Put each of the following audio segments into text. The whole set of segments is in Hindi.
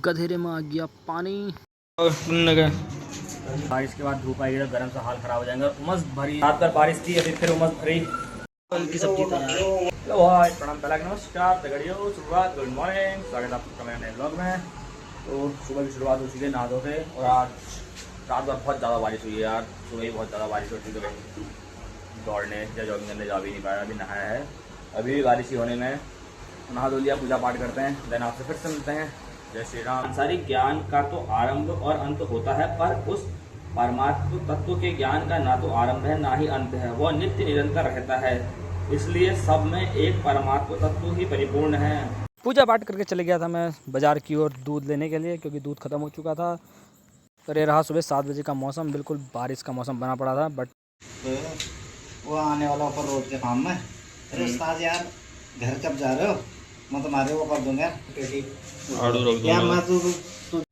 गधेरे में आ गया पानी। बारिश के बाद धूप आएगी तो गर्म से हाल खराब हो जाएंगे। उमस भरी रात भर बारिश थी, अभी फिर उमस भरी फल की सब्जी तैयार। हेलो हाय प्रणाम पहला नमस्कार तगड़ियों शुरुआत गुड मॉर्निंग, स्वागत है आपका मेरे नए ब्लॉग में। तो सुबह की शुरुआत हो चुकी है नहा धो के, और आज रात भर बहुत ज़्यादा बारिश हुई है यार। सुबह ही बहुत ज़्यादा बारिश होती है तो कहीं दौड़ने या जॉगिंग करने जा भी नहीं पाया, अभी नहाया है। अभी भी बारिश ही होने में, नहा धो लिया, पूजा पाठ करते हैं, देन आपसे फिर से मिलते हैं। जय श्री राम। सांसारिक ज्ञान का तो आरंभ और अंत होता है, पर उस परमात्म तत्व के ज्ञान का ना तो आरंभ है ना ही अंत है, वह नित्य निरंतर रहता है। इसलिए सब में एक परमात्म तत्व ही परिपूर्ण है। पूजा पाठ करके चले गया था मैं बाजार की ओर दूध लेने के लिए, क्योंकि दूध खत्म हो चुका था। और ये रहा सुबह 7 बजे का मौसम, बिल्कुल बारिश का मौसम बना पड़ा था। बट तो वो आने वाला ऊपर रोड के काम में, अरे उस्ताद यार घर कब जा रहे हो, मैं तुम्हारे वो कर दूंगा यार। मैं तो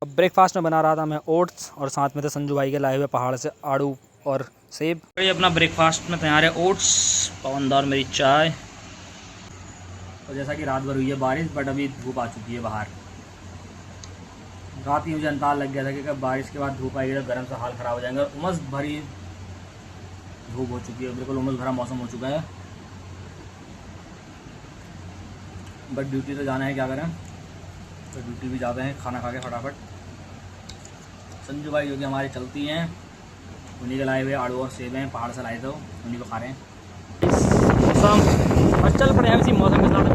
ब्रेकफास्ट में बना रहा था मैं ओट्स, और साथ में थे संजू भाई के लाए हुए पहाड़ से आड़ू और सेब। ये अपना ब्रेकफास्ट में तैयार है ओट्स, पवनदार मेरी चाय। और जैसा कि रात भर हुई है बारिश, बट अभी धूप आ चुकी है बाहर। रात ही मुझे अंदाज़ लग गया था कि अगर बारिश के बाद धूप आएगी तो गर्म से हाल ख़राब हो जाएंगे। और उमस भरी धूप हो चुकी है, बिल्कुल उमस भरा मौसम हो चुका है। बट ड्यूटी तो जाना है, क्या करें, तो ड्यूटी भी जाते हैं खाना खा के फटाफट। संजू भाई जो कि हमारी चलती हैं, उन्हीं के लाए हुए आड़ू और सेब हैं, पहाड़ से लाए थे, उन्हीं को खा रहे हैं। मौसम और चल पड़े हम इसी मौसम के साथ।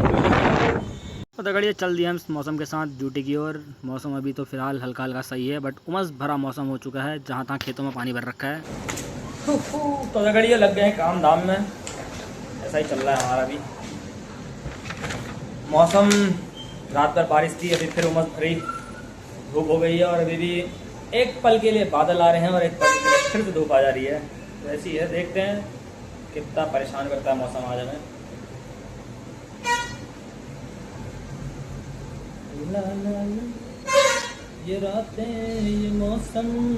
तो दगड़िए चल दिए हम इस मौसम के साथ ड्यूटी की ओर। मौसम अभी तो फ़िलहाल हल्का हल्का सही है, बट उमस भरा मौसम हो चुका है, जहाँ तहाँ खेतों में पानी भर रखा है। तो दगड़िए लग गए हैं काम धाम में, ऐसा ही चल रहा है हमारा भी। मौसम रात भर बारिश थी, अभी फिर उमस भरी धूप हो गई है, और अभी भी एक पल के लिए बादल आ रहे हैं और एक पल के लिए फिर से धूप आ जा रही है। तो ऐसी है, देखते हैं कितना परेशान करता है मौसम आज हमें। ला ला ला, ये रातें ये मौसम।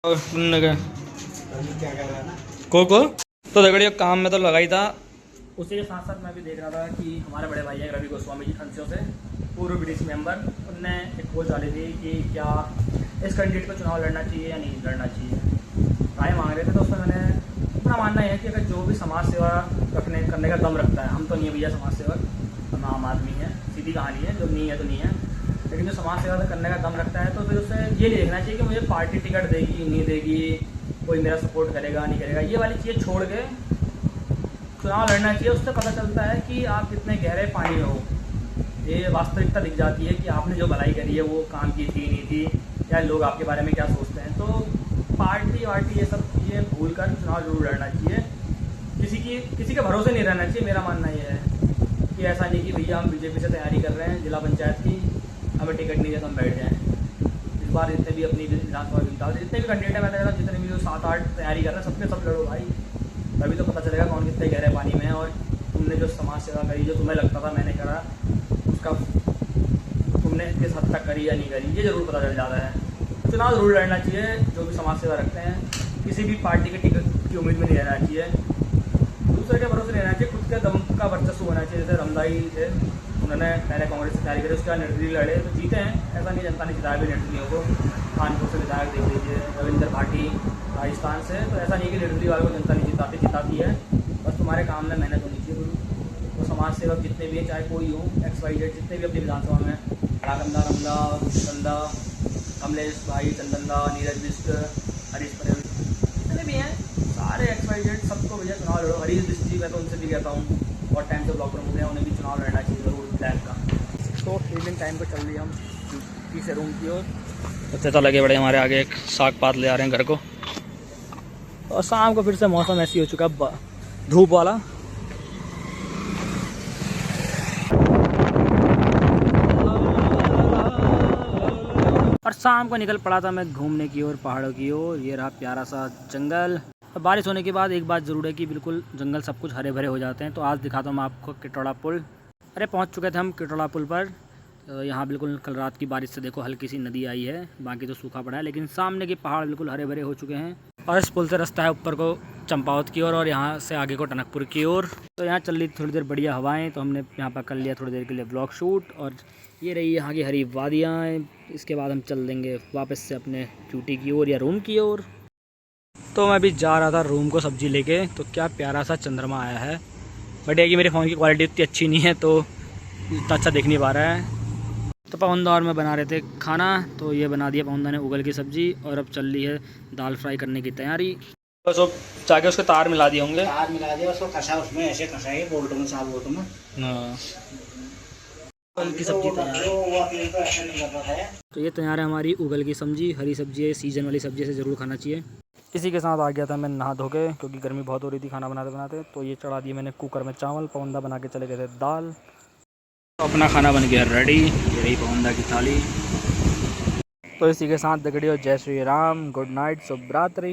क्या कर रहा है ना को तो दगड़ियों काम में तो लगा ही था, उसी के साथ साथ मैं भी देख रहा था कि हमारे बड़े भाई हैं रवि गोस्वामी जी खंसियों से, पूर्व बीडीसी मेंबर, उनने एक पोस्ट डाली थी कि क्या इस कैंडिडेट को चुनाव लड़ना चाहिए या नहीं लड़ना चाहिए, राय मांग रहे थे। तो उसमें मैंने अपना मानना है कि अगर जो भी समाज सेवा करने का दम रखता है, हम तो नहीं है भैया समाज सेवक, हम आम आदमी है, सीधी कहानी है, जो नहीं है तो नहीं है, लेकिन जो समाज सेवा करने का दम रखता है तो फिर उसे ये नहीं देखना चाहिए कि मुझे पार्टी टिकट देगी नहीं देगी, कोई मेरा सपोर्ट करेगा नहीं करेगा, ये वाली चीज़ छोड़ के चुनाव लड़ना चाहिए। उससे पता चलता है कि आप कितने गहरे पानी में हो, ये वास्तविकता दिख जाती है कि आपने जो भलाई करी है वो काम की थी नहीं थी, या लोग आपके बारे में क्या सोचते हैं। तो पार्टी वार्टी ये सब चीज़ें भूल कर चुनाव जरूर लड़ना चाहिए, किसी के भरोसे नहीं रहना चाहिए। मेरा मानना ये है कि ऐसा नहीं कि भैया हम बीजेपी से तैयारी कर रहे हैं जिला पंचायत की, हमें टिकट नहीं है तो हम बैठ जाएँ। इस बार जितने भी अपनी विधानसभा जितने भी कैंडिडेट है, मैंने कहा जितने भी जो 7-8 तैयारी कर रहे हैं, सबके सब लड़ो भाई, तभी तो पता चलेगा कौन कितने गहरे पानी में है। और तुमने जो समाज सेवा करी, जो तुम्हें लगता था मैंने करा, उसका तुमने किस हद तक करी या नहीं करी, ये ज़रूर पता चल जाता है। चुनाव ज़रूर लड़ना चाहिए जो भी समाज सेवा रखते हैं, किसी भी पार्टी के टिकट की उम्मीद में नहीं रहना चाहिए, दूसरे के भरोसे नहीं रहना चाहिए, खुद के दम का वर्चस्व होना चाहिए। जैसे रमदाई थे, उन्होंने पहले कांग्रेस से तैयारी करी, उसके बाद निर्दलीय लड़े तो जीते हैं, ऐसा नहीं जनता ने जिताया भी निर्दलीयों को। कानपुर से विधायक देख लीजिए रविंदर भाटी राजस्थान से, तो ऐसा नहीं कि निर्दलीय वालों को जनता नहीं जिताती है, बस तुम्हारे काम में मेहनत होनी चाहिए। तो समाज सेवक जितने भी हैं, चाहे कोई हो, XYZ, जितने भी अपनी विधानसभा में, रागंदा रमदा चंदा कमलेश भाई चंदनदा नीरज बिस्ट हरीश पटेल जितने भी हैं, सारे XYZ सबको भैया चुनाव लड़ो। हरीश बिस्ट जी मैं तो उनसे भी कहता हूँ, और टाइम से ब्लॉक प्रमुख हैं, उन्हें भी चुनाव लड़ना चाहिए जरूर ब्लैक का। तो इवनिंग टाइम पर चल रही हम ड्यूटी से रूम की ओर, बच्चे तो लगे बड़े हमारे आगे एक साग पात ले आ रहे हैं घर को। और शाम को फिर से मौसम ऐसी हो चुका है धूप वाला। और शाम को निकल पड़ा था मैं घूमने की ओर, पहाड़ों की ओर। ये रहा प्यारा सा जंगल। बारिश होने के बाद एक बात ज़रूर है कि बिल्कुल जंगल सब कुछ हरे भरे हो जाते हैं। तो आज दिखाता हूँ मैं आपको किटौड़ा पुल। अरे पहुँच चुके थे हम किटौड़ा पुल पर। तो यहाँ बिल्कुल कल रात की बारिश से देखो हल्की सी नदी आई है, बाकी तो सूखा पड़ा है, लेकिन सामने के पहाड़ बिल्कुल हरे भरे हो चुके हैं। और इस पुल से रास्ता है ऊपर को चंपावत की ओर और यहाँ से आगे को टनकपुर की ओर। तो यहाँ चल रही थोड़ी देर बढ़िया हवाएं, तो हमने यहाँ पर कर लिया थोड़ी देर के लिए ब्लॉग शूट। और ये रही यहाँ की हरी वादियाँ। इसके बाद हम चल देंगे वापस से अपने ड्यूटी की ओर या रूम की ओर। तो मैं अभी जा रहा था रूम को सब्जी लेके, तो क्या प्यारा सा चंद्रमा आया है। बट ये कि मेरे फ़ोन की क्वालिटी इतनी अच्छी नहीं है, तो इतना अच्छा देख नहीं पा रहा है। तो पवनदा और मैं बना रहे थे खाना, तो ये बना दिया पवनदा ने उगल की सब्ज़ी। और अब चल रही है दाल फ्राई करने की तैयारी। बस वो जाके उसके तार मिला दिए होंगे। तार मिला दिया उसको, कसा उसमें ऐसे कसा है बोल्ट में, साफ बोल्ट में। हाँ, उगल की सब्जी तैयार है। तो ये तैयार है हमारी उगल की सब्जी। हरी सब्जी है, सीजन वाली सब्जी से ज़रूर खाना चाहिए। इसी के साथ आ गया था मैं नहा धो के, क्योंकि गर्मी बहुत हो रही थी खाना बनाते बनाते। तो ये चढ़ा दिए मैंने कुकर में चावल। पवनदा बना के चले गए थे दाल। तो अपना खाना बन गया रेडी। ये रही पवनदा की थाली। तो इसी के साथ दगड़ियों, जय श्री राम, गुड नाइट, शुभ रात्रि।